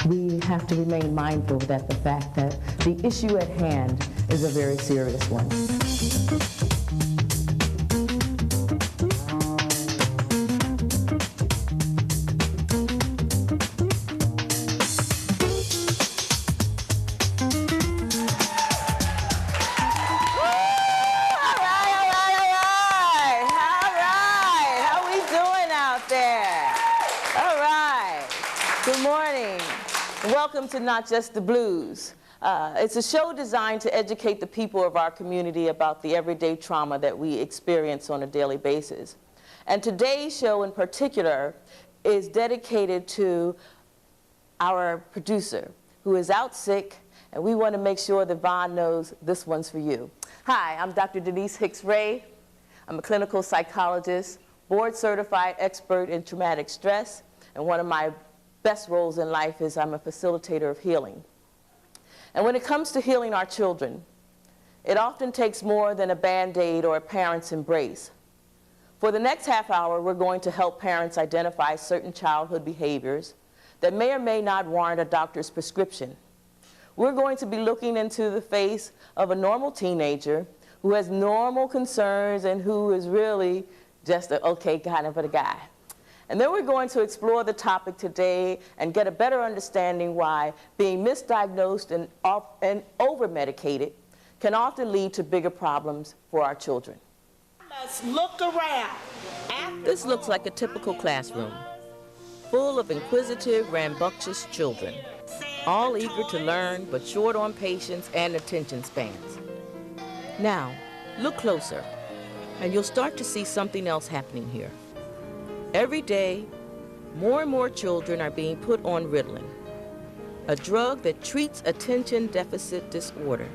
we have to remain mindful that the fact that the issue at hand is a very serious one. Welcome to Not Just the Blues. It's a show designed to educate the people of our community about the everyday trauma that we experience on a daily basis. And today's show in particular is dedicated to our producer, who is out sick, and we want to make sure that Vaughn knows this one's for you. Hi, I'm Dr. Denise Hicks-Ray. I'm a clinical psychologist, board-certified expert in traumatic stress, and one of my best roles in life is I'm a facilitator of healing. And when it comes to healing our children, it often takes more than a Band-Aid or a parent's embrace. For the next half hour, we're going to help parents identify certain childhood behaviors that may or may not warrant a doctor's prescription. We're going to be looking into the face of a normal teenager who has normal concerns and who is really just an okay kind of a guy. And then we're going to explore the topic today and get a better understanding why being misdiagnosed and over-medicated can often lead to bigger problems for our children. Let's look around. This looks like a typical classroom, full of inquisitive, rambunctious children, all eager to learn but short on patience and attention spans. Now, look closer, and you'll start to see something else happening here. Every day, more and more children are being put on Ritalin, a drug that treats attention deficit disorder,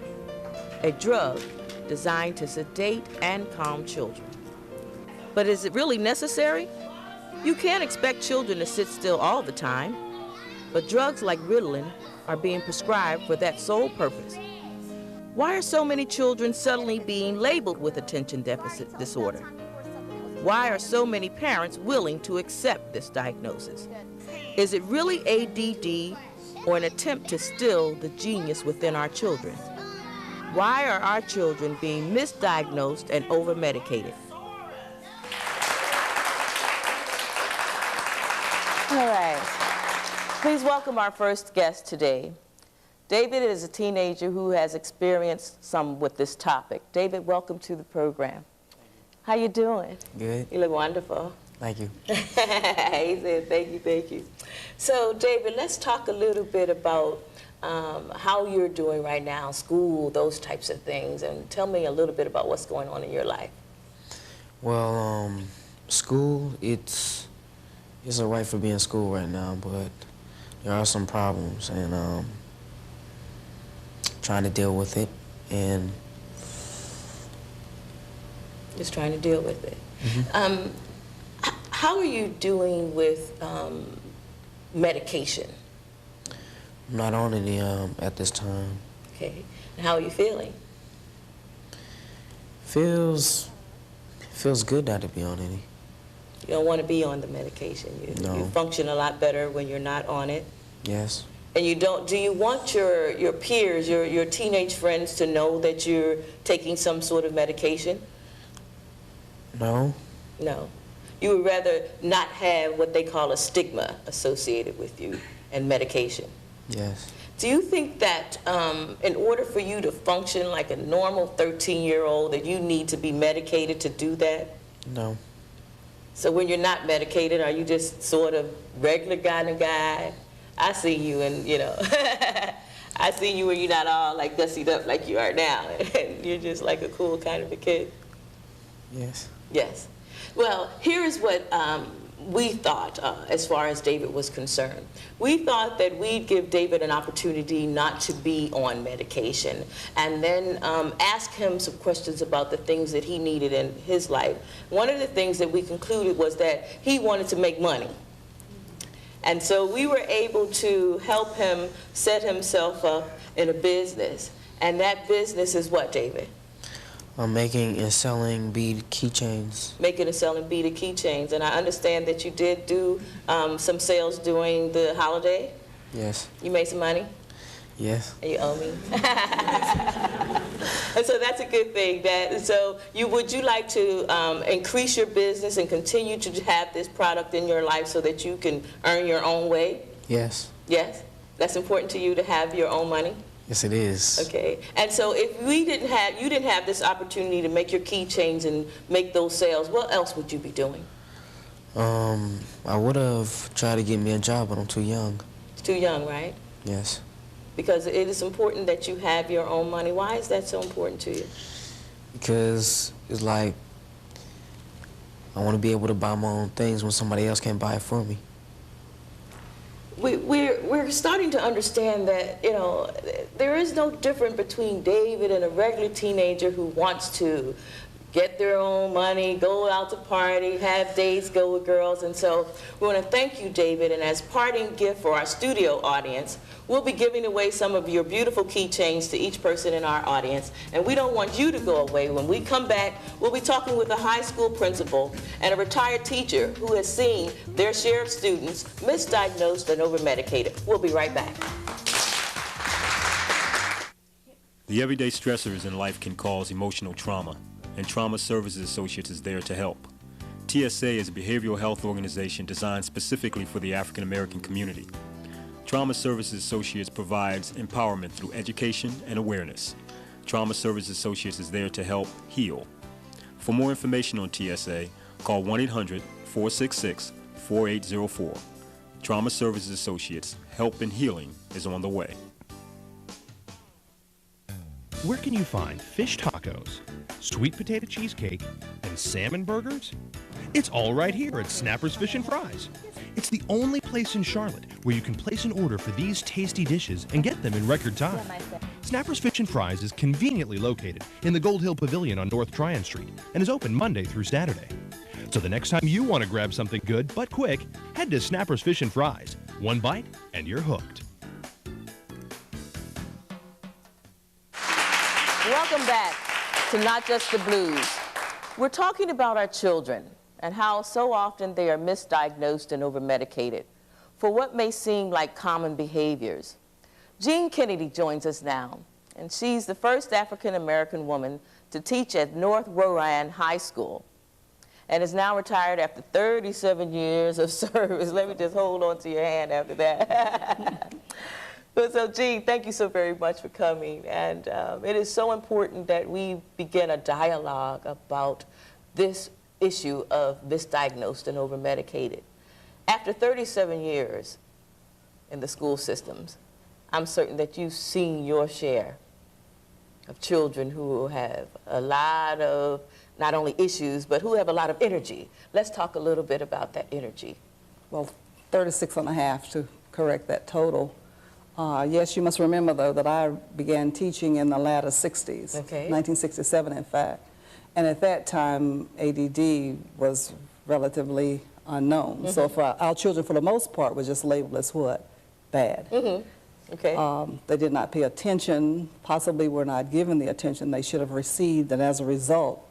a drug designed to sedate and calm children. But is it really necessary? You can't expect children to sit still all the time, but drugs like Ritalin are being prescribed for that sole purpose. Why are so many children suddenly being labeled with attention deficit disorder? Why are so many parents willing to accept this diagnosis? Is it really ADD or an attempt to still the genius within our children? Why are our children being misdiagnosed and over-medicated? All right. Please welcome our first guest today. David is a teenager who has experienced some with this topic. David, welcome to the program. How you doing? Good. You look wonderful. Thank you. He said, thank you. So, David, let's talk a little bit about how you're doing right now, school, those types of things, and tell me a little bit about what's going on in your life. Well, school, it's all right for being in school right now, but there are some problems, and trying to deal with it, and just trying to deal with it. Mm-hmm. How are you doing with medication? I'm not on any at this time. Okay. And how are you feeling? Feels good not to be on any. You don't want to be on the medication. No. You function a lot better when you're not on it. Yes. And you don't, do you want your peers, your teenage friends to know that you're taking some sort of medication? No. No. You would rather not have what they call a stigma associated with you and medication. Yes. Do you think that in order for you to function like a normal 13-year-old that you need to be medicated to do that? No. So when you're not medicated, are you just sort of regular kind of guy? I see you and, you know, I see you when you're not all like dustied up like you are now. And you're just like a cool kind of a kid. Yes. Yes. Well, here is what we thought as far as David was concerned. We thought that we'd give David an opportunity not to be on medication and then ask him some questions about the things that he needed in his life. One of the things that we concluded was that he wanted to make money. And so we were able to help him set himself up in a business. And that business is what, David? Making and selling bead keychains. Making and selling beaded keychains. And I understand that you did do some sales during the holiday? Yes. You made some money? Yes. And you owe me. And so that's a good thing. Would you like to increase your business and continue to have this product in your life so that you can earn your own way? Yes. Yes? That's important to you to have your own money? Yes, it is. Okay. And so if you didn't have this opportunity to make your keychains and make those sales, what else would you be doing? I would have tried to get me a job, but I'm too young. It's too young, right? Yes. Because it is important that you have your own money. Why is that so important to you? Because it's like I want to be able to buy my own things when somebody else can't buy it for me. We're starting to understand that, there is no difference between David and a regular teenager who wants to get their own money, go out to party, have dates, go with girls. And so we want to thank you, David. And as parting gift for our studio audience, we'll be giving away some of your beautiful keychains to each person in our audience. And we don't want you to go away. When we come back, we'll be talking with a high school principal and a retired teacher who has seen their share of students misdiagnosed and over-medicated. We'll be right back. The everyday stressors in life can cause emotional trauma, and Trauma Services Associates is there to help. TSA is a behavioral health organization designed specifically for the African American community. Trauma Services Associates provides empowerment through education and awareness. Trauma Services Associates is there to help heal. For more information on TSA, call 1-800-466-4804. Trauma Services Associates, help and healing is on the way. Where can you find fish tacos, sweet potato cheesecake, and salmon burgers? It's all right here at Snapper's Fish and Fries. It's the only place in Charlotte where you can place an order for these tasty dishes and get them in record time. Snapper's Fish and Fries is conveniently located in the Gold Hill Pavilion on North Tryon Street and is open Monday through Saturday. So the next time you want to grab something good but quick, head to Snapper's Fish and Fries. One bite and you're hooked. Welcome back to Not Just the Blues. We're talking about our children and how so often they are misdiagnosed and over-medicated for what may seem like common behaviors. Jean Kennedy joins us now, and she's the first African-American woman to teach at North Rowan High School and is now retired after 37 years of service. Let me just hold on to your hand after that. So, Jean, thank you so very much for coming. And it is so important that we begin a dialogue about this issue of misdiagnosed and over-medicated. After 37 years in the school systems, I'm certain that you've seen your share of children who have a lot of, not only issues, but who have a lot of energy. Let's talk a little bit about that energy. Well, 36 and a half to correct that total. Yes, you must remember, though, that I began teaching in the latter 60s, okay. 1967, in fact. And at that time, ADD was relatively unknown. Mm-hmm. So for our children, for the most part, were just labeled as what? Bad. Mm-hmm. Okay. They did not pay attention, possibly were not given the attention they should have received, and as a result,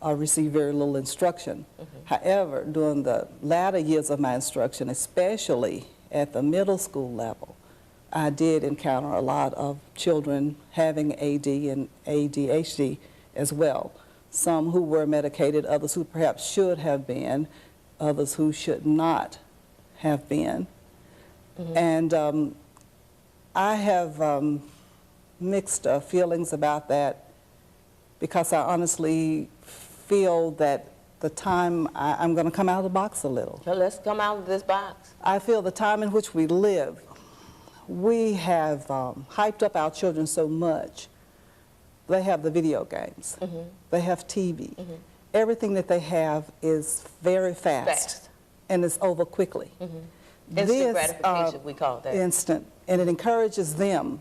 received very little instruction. Mm-hmm. However, during the latter years of my instruction, especially at the middle school level, I did encounter a lot of children having AD and ADHD as well. Some who were medicated, others who perhaps should have been, others who should not have been. Mm-hmm. And I have mixed feelings about that because I honestly feel that the time, I'm going to come out of the box a little. So let's come out of this box. I feel the time in which we live, we have hyped up our children so much. They have the video games. Mm-hmm. They have TV. Mm-hmm. Everything that they have is very fast. And it's over quickly. Mm-hmm. Instant gratification, we call that. Instant. And it encourages them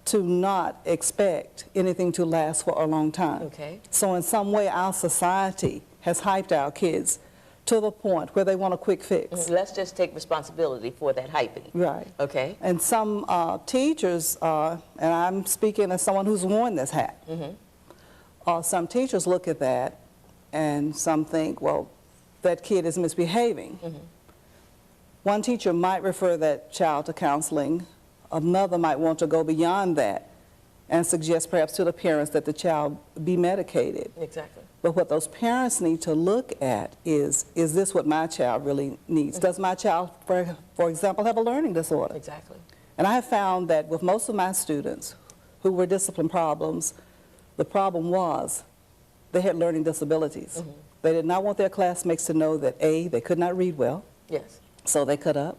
to not expect anything to last for a long time. Okay. So in some way, our society has hyped our kids to the point where they want a quick fix. Mm-hmm. Let's just take responsibility for that hyping. Right. Okay. And some teachers, and I'm speaking as someone who's worn this hat, mm-hmm. Some teachers look at that and some think, well, that kid is misbehaving. Mm-hmm. One teacher might refer that child to counseling. Another might want to go beyond that and suggest perhaps to the parents that the child be medicated. Exactly. But what those parents need to look at is this what my child really needs? Does my child, for example, have a learning disorder? Exactly. And I have found that with most of my students who were discipline problems, the problem was they had learning disabilities. They did not want their classmates to know that A, they could not read well, Yes. so they cut up.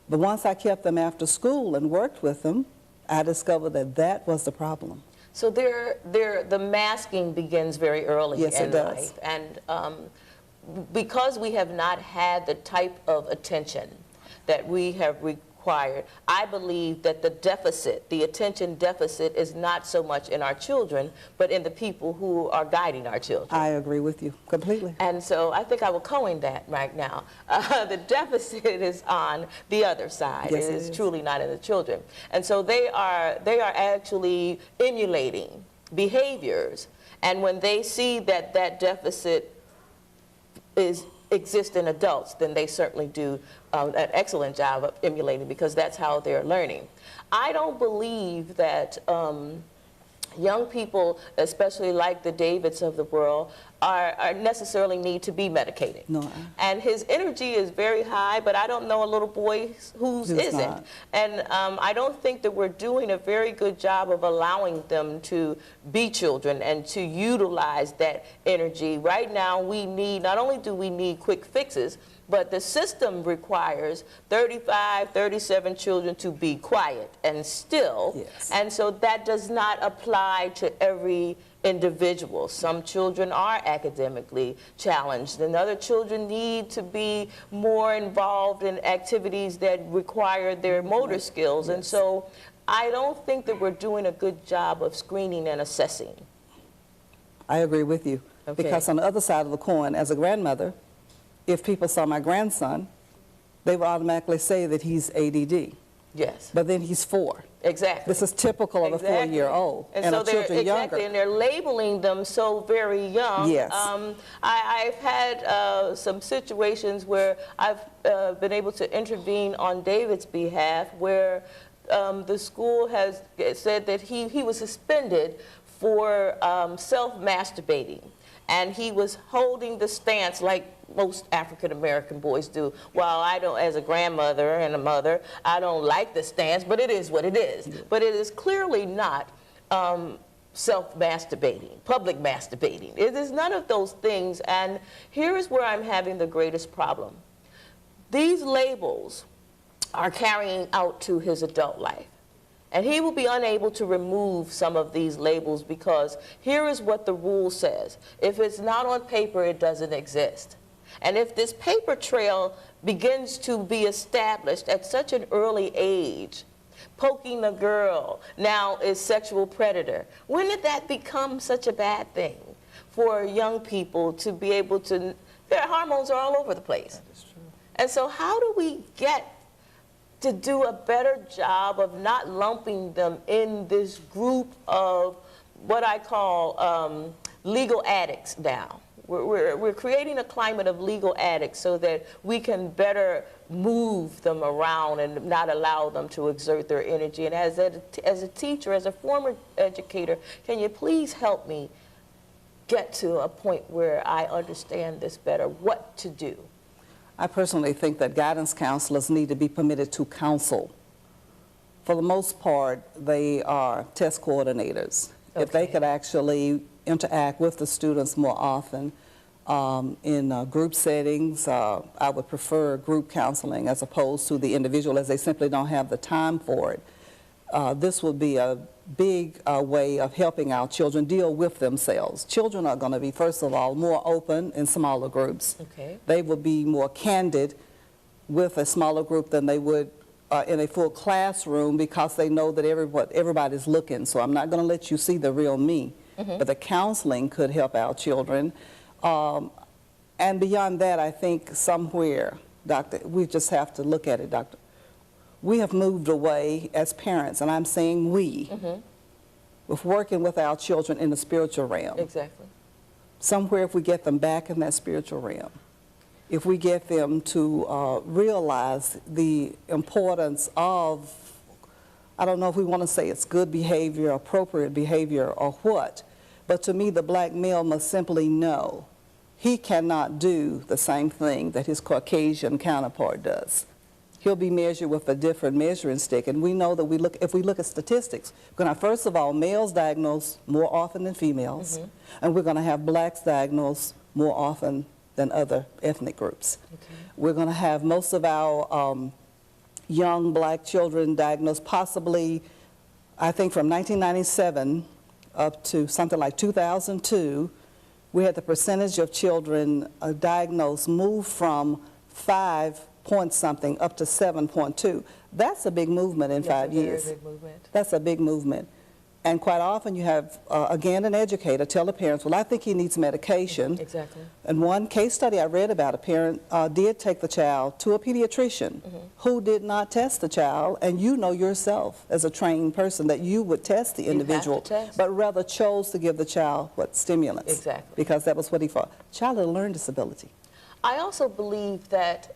But once I kept them after school and worked with them, I discovered that that was the problem. So the masking begins very early Yes, in it does. life. And because we have not had the type of attention that we have required, I believe that the attention deficit is not so much in our children, but in the people who are guiding our children. I agree with you completely. And so I think I will coin that right now. The deficit is on the other side. Yes, it it is is. truly not in the children. And so they are actually emulating behaviors. And when they see that that deficit exists in adults, then they certainly do an excellent job of emulating, because that's how they're learning. I don't believe that young people, especially like the Davids of the world, are necessarily need to be medicated. No. And his energy is very high, but I don't know a little boy whose isn't. not. And I don't think that we're doing a very good job of allowing them to be children and to utilize that energy. Right now, we need, not only do we need quick fixes, but the system requires 35, 37 children to be quiet and still. Yes. And so that does not apply to every individual. Some children are academically challenged, and other children need to be more involved in activities that require their motor skills. And so I don't think that we're doing a good job of screening and assessing. I agree with you. Okay. Because on the other side of the coin, as a grandmother, if people saw my grandson, they would automatically say that he's ADD. Yes. But then he's 4. Exactly. This is typical of a 4-year-old, and so of children younger. And they're labeling them so very young. Yes. I've had some situations where I've been able to intervene on David's behalf, where the school has said that he was suspended for self-masturbating. And he was holding the stance like most African-American boys do. While I don't, as a grandmother and a mother, I don't like the stance, but it is what it is. Yeah. But it is clearly not self-masturbating, public masturbating. It is none of those things, and here is where I'm having the greatest problem. These labels are carrying out to his adult life. And he will be unable to remove some of these labels, because here is what the rule says. If it's not on paper, it doesn't exist. And if this paper trail begins to be established at such an early age, poking a girl now is sexual predator. When did that become such a bad thing for young people to be able to, their hormones are all over the place. That is true. And so how do we get to do a better job of not lumping them in this group of what I call legal addicts now? We're creating a climate of legal addicts so that we can better move them around and not allow them to exert their energy. And as a teacher, as a former educator, can you please help me get to a point where I understand this better, what to do? I personally think that guidance counselors need to be permitted to counsel. For the most part, they are test coordinators. Okay. If they could actually interact with the students more often in group settings, I would prefer group counseling as opposed to the individual, as they simply don't have the time for it. This would be a big way of helping our children deal with themselves. Children are going to be, first of all, more open in smaller groups. Okay. They will be more candid with a smaller group than they would in a full classroom, because they know that everybody's looking. So I'm not going to let you see the real me. Mm-hmm. But the counseling could help our children. And beyond that, I think somewhere, Doctor, we just have to look at it, Doctor. We have moved away as parents, and I'm saying we, mm-hmm. with working with our children in the spiritual realm. Exactly. Somewhere if we get them back in that spiritual realm, if we get them to realize the importance of, I don't know if we want to say it's good behavior, appropriate behavior, or what, but to me, the black male must simply know he cannot do the same thing that his Caucasian counterpart does. He'll be measured with a different measuring stick, and we know that if we look at statistics, we're going to, first of all, males diagnosed more often than females, and we're going to have blacks diagnosed more often than other ethnic groups. We're going to have most of our young black children diagnosed possibly, I think from 1997 up to something like 2002, we had the percentage of children diagnosed move from 5 point something up to 7.2. That's a big movement in 5 years. Very big movement. That's a big movement. And quite often you have, again, an educator tell the parents, well, I think he needs medication. Exactly. And one case study I read about, a parent did take the child to a pediatrician who did not test the child, and you know yourself as a trained person that you would test the individual, but rather chose to give the child, what, stimulants. Exactly. Because that was what he thought. Child had a learning disability. I also believe that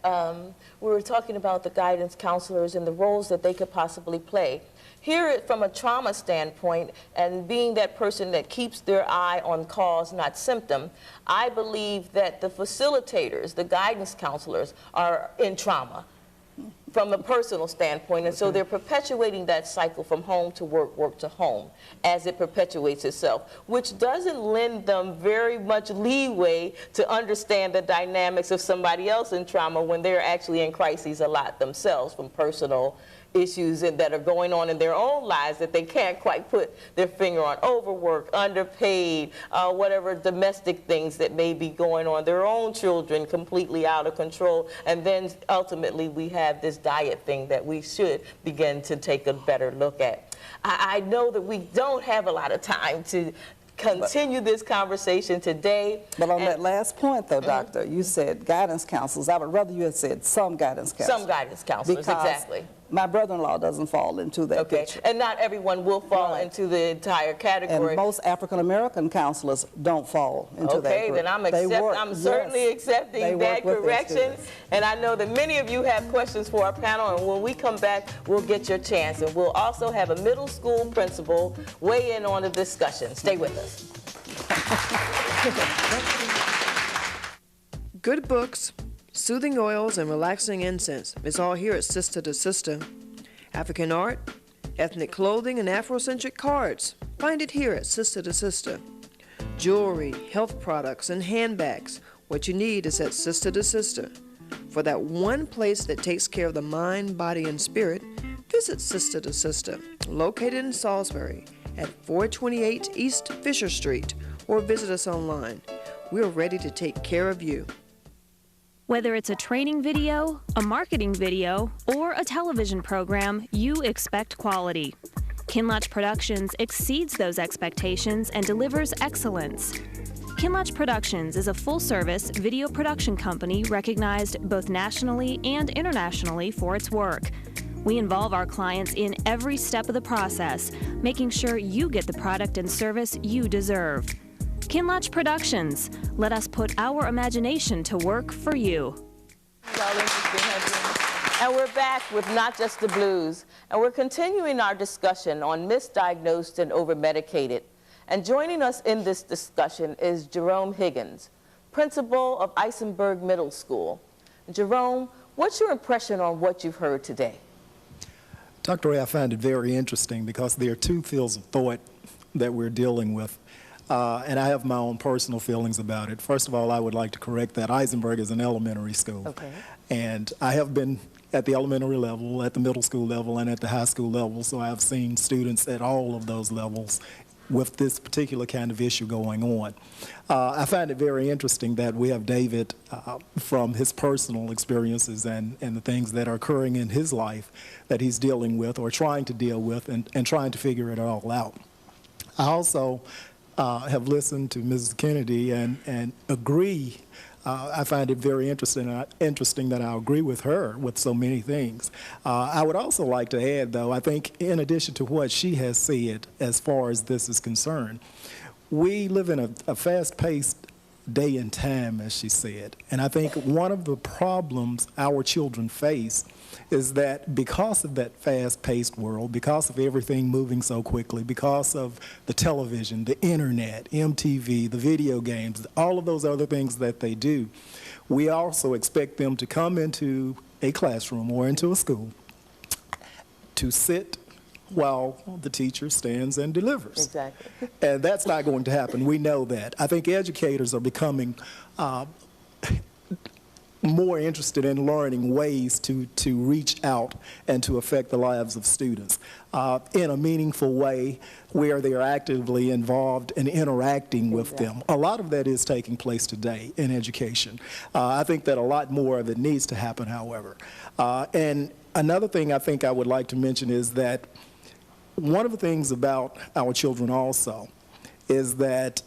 we were talking about the guidance counselors and the roles that they could possibly play. Here, from a trauma standpoint, and being that person that keeps their eye on cause, not symptom, I believe that the facilitators, the guidance counselors, are in trauma from a personal standpoint, and so they're perpetuating that cycle from home to work, work to home, as it perpetuates itself, which doesn't lend them very much leeway to understand the dynamics of somebody else in trauma when they're actually in crises a lot themselves from personal issues that are going on in their own lives that they can't quite put their finger on. Overwork, underpaid, whatever domestic things that may be going on, their own children completely out of control, and then ultimately we have this diet thing that we should begin to take a better look at. I know that we don't have a lot of time to continue this conversation today. But on that last point, though, Doctor, you said guidance counselors. I would rather you had said some guidance counselors. Some guidance counselors, because exactly. My brother-in-law doesn't fall into that picture. And not everyone will fall into the entire category. And most African-American counselors don't fall into that Okay, group. then I'm certainly accepting that correction. And I know that many of you have questions for our panel, and when we come back, we'll get your chance. And we'll also have a middle school principal weigh in on the discussion. Stay with us. Good books, soothing oils, and relaxing incense. It's all here at Sister to Sister. African art, ethnic clothing, and Afrocentric cards. Find it here at Sister to Sister. Jewelry, health products, and handbags. What you need is at Sister to Sister. For that one place that takes care of the mind, body, and spirit, visit Sister to Sister, located in Salisbury at 428 East Fisher Street, or visit us online. We're ready to take care of you. Whether it's a training video, a marketing video, or a television program, you expect quality. Kinloch Productions exceeds those expectations and delivers excellence. Kinloch Productions is a full-service video production company recognized both nationally and internationally for its work. We involve our clients in every step of the process, making sure you get the product and service you deserve. Kinloch Productions. Let us put our imagination to work for you. And we're back with Not Just the Blues, and we're continuing our discussion on misdiagnosed and over-medicated. And joining us in this discussion is Jerome Higgins, principal of Eisenberg Middle School. Jerome, what's your impression on what you've heard today? Dr. Ray, I find it very interesting because there are two fields of thought that we're dealing with. And I have my own personal feelings about it. First of all, I would like to correct that Eisenberg is an elementary school. Okay. And I have been at the elementary level, at the middle school level, and at the high school level, so I've seen students at all of those levels with this particular kind of issue going on. I find it very interesting that we have David from his personal experiences and the things that are occurring in his life that he's dealing with or trying to deal with and trying to figure it all out. I also have listened to Mrs. Kennedy and agree. I find it very interesting that I agree with her with so many things. I would also like to add, though, I think in addition to what she has said as far as this is concerned, we live in a fast-paced day and time, as she said. And I think one of the problems our children face is that because of that fast-paced world, because of everything moving so quickly, because of the television, the internet, MTV, the video games, all of those other things that they do, we also expect them to come into a classroom or into a school to sit while the teacher stands and delivers. Exactly. And that's not going to happen. We know that. I think educators are becoming more interested in learning ways to reach out and to affect the lives of students in a meaningful way where they are actively involved and interacting with them. A lot of that is taking place today in education. I think that a lot more of it needs to happen, however. And another thing I think I would like to mention is that one of the things about our children also is that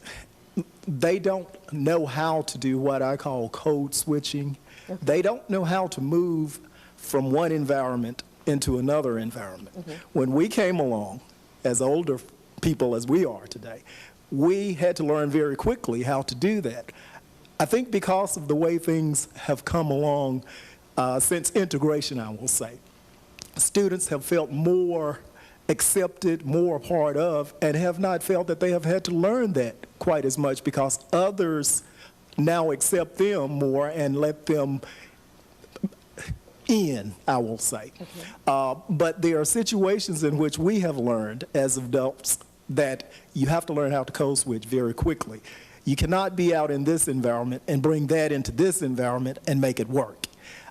they don't know how to do what I call code switching. They don't know how to move from one environment into another environment. When we came along, as older people as we are today, we had to learn very quickly how to do that. I think because of the way things have come along since integration, I will say, students have felt more accepted, more a part of, and have not felt that they have had to learn that quite as much because others now accept them more and let them in, I will say. But there are situations in which we have learned as adults that you have to learn how to code switch very quickly. You cannot be out in this environment and bring that into this environment and make it work.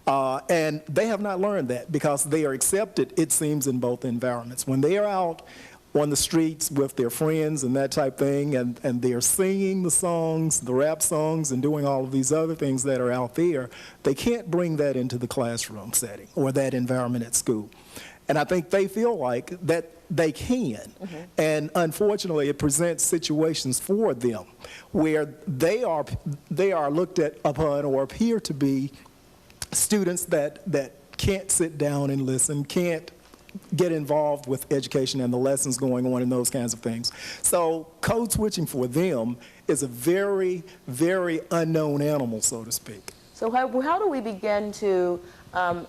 And they have not learned that because they are accepted, it seems, in both environments. When they are out on the streets with their friends and that type thing, and they're singing the songs, the rap songs, and doing all of these other things that are out there, they can't bring that into the classroom setting or that environment at school. And I think they feel like that they can. And unfortunately, it presents situations for them where they are looked at upon or appear to be students that can't sit down and listen, can't get involved with education and the lessons going on and those kinds of things. So code switching for them is a very, very unknown animal, so to speak. So how do we begin to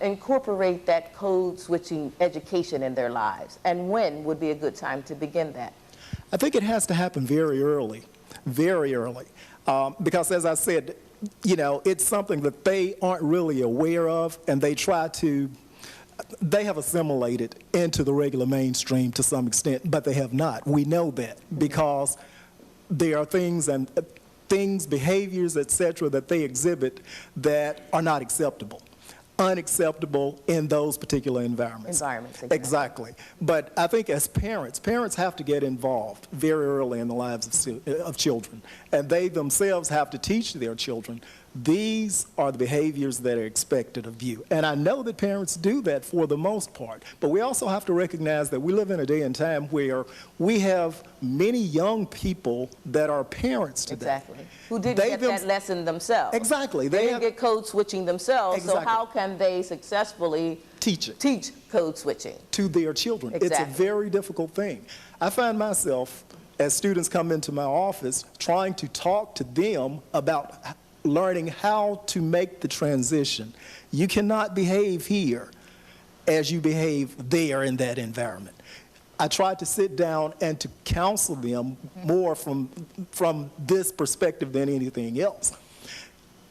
incorporate that code switching education in their lives? And when would be a good time to begin that? I think it has to happen very early, because as I said, you know, it's something that they aren't really aware of, and they have assimilated into the regular mainstream to some extent, but they have not. We know that because there are things, behaviors, etc., that they exhibit that are not acceptable. Unacceptable in those particular environments. Exactly. But I think as parents have to get involved very early in the lives of children, and they themselves have to teach their children, these are the behaviors that are expected of you. And I know that parents do that for the most part, but we also have to recognize that we live in a day and time where we have many young people that are parents today. Exactly. Who didn't get that lesson themselves. Exactly. They didn't get code switching themselves, Exactly. So how can they successfully teach code switching to their children? Exactly. It's a very difficult thing. I find myself, as students come into my office, trying to talk to them about learning how to make the transition. You cannot behave here as you behave there in that environment. I try to sit down and to counsel them more from this perspective than anything else.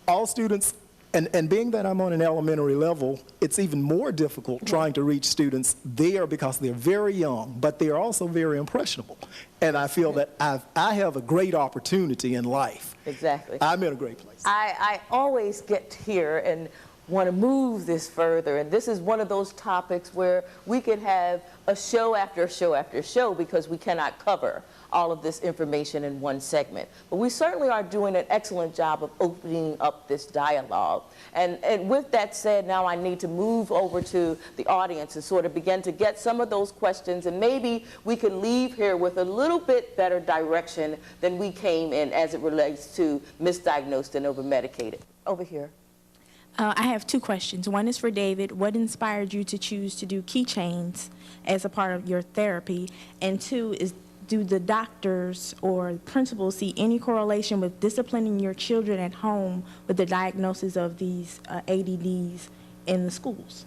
All students, and being that I'm on an elementary level, it's even more difficult trying to reach students there because they're very young, but they're also very impressionable. And I feel that I have a great opportunity in life. Exactly. I'm in a great place. I always get here and want to move this further, and this is one of those topics where we could have a show after show after show because we cannot cover all of this information in one segment. But we certainly are doing an excellent job of opening up this dialogue. And with that said, now I need to move over to the audience and sort of begin to get some of those questions, and maybe we can leave here with a little bit better direction than we came in as it relates to misdiagnosed and over-medicated. Over here. I have two questions. One is for David. What inspired you to choose to do keychains as a part of your therapy? And two is, do the doctors or principals see any correlation with disciplining your children at home with the diagnosis of these ADDs in the schools?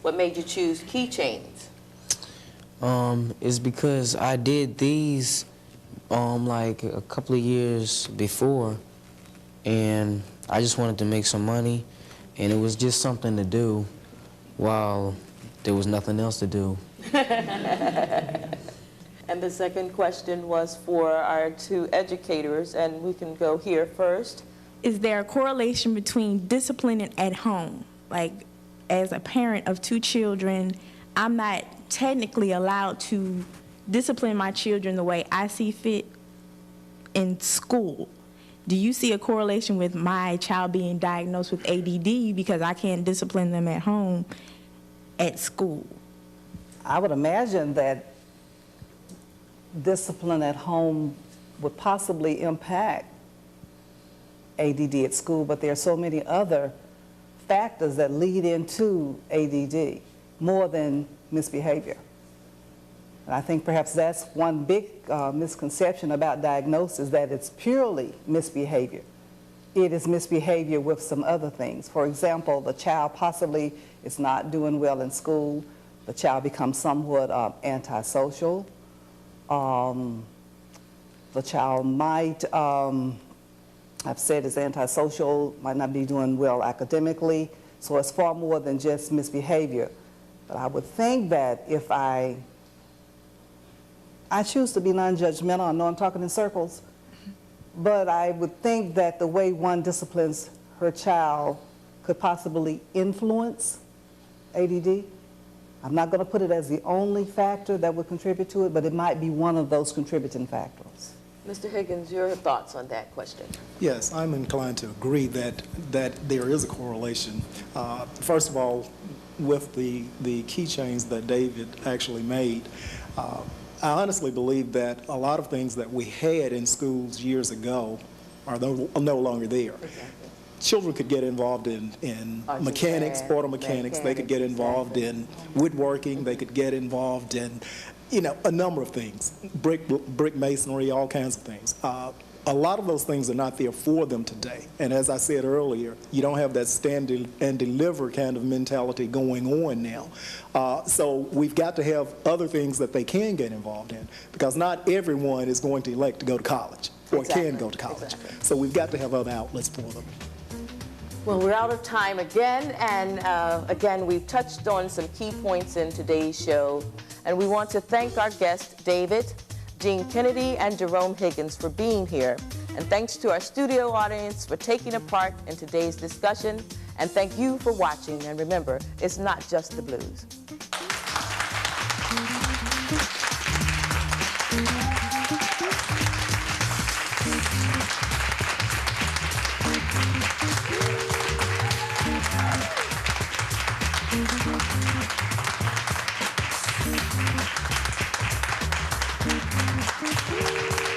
What made you choose keychains? It's because I did these like a couple of years before, and I just wanted to make some money, and it was just something to do while there was nothing else to do. And the second question was for our two educators, and we can go here first. Is there a correlation between disciplining at home? Like, as a parent of two children, I'm not technically allowed to discipline my children the way I see fit in school. Do you see a correlation with my child being diagnosed with ADD because I can't discipline them at home at school? I would imagine that discipline at home would possibly impact ADD at school, but there are so many other factors that lead into ADD more than misbehavior. And I think perhaps that's one big misconception about diagnosis, that it's purely misbehavior. It is misbehavior with some other things. For example, the child possibly is not doing well in school. The child becomes somewhat antisocial. The child might, I've said is antisocial, might not be doing well academically. So it's far more than just misbehavior. But I would think that if I choose to be non-judgmental, I know I'm talking in circles, but I would think that the way one disciplines her child could possibly influence ADD. I'm not going to put it as the only factor that would contribute to it, but it might be one of those contributing factors. Mr. Higgins, your thoughts on that question? Yes, I'm inclined to agree that there is a correlation. First of all, with the keychains that David actually made, I honestly believe that a lot of things that we had in schools years ago are no longer there. Exactly. Children could get involved in mechanics, auto mechanics. They could get involved in woodworking. They could get involved in, a number of things, brick masonry, all kinds of things. A lot of those things are not there for them today. And as I said earlier, you don't have that stand and deliver kind of mentality going on now. So we've got to have other things that they can get involved in, because not everyone is going to elect to go to college or can go to college. Exactly. So we've got to have other outlets for them. Well, we're out of time again, and again, we've touched on some key points in today's show, and we want to thank our guests, David, Jean Kennedy, and Jerome Higgins, for being here. And thanks to our studio audience for taking a part in today's discussion, and thank you for watching. And remember, it's not just the blues. Thank you.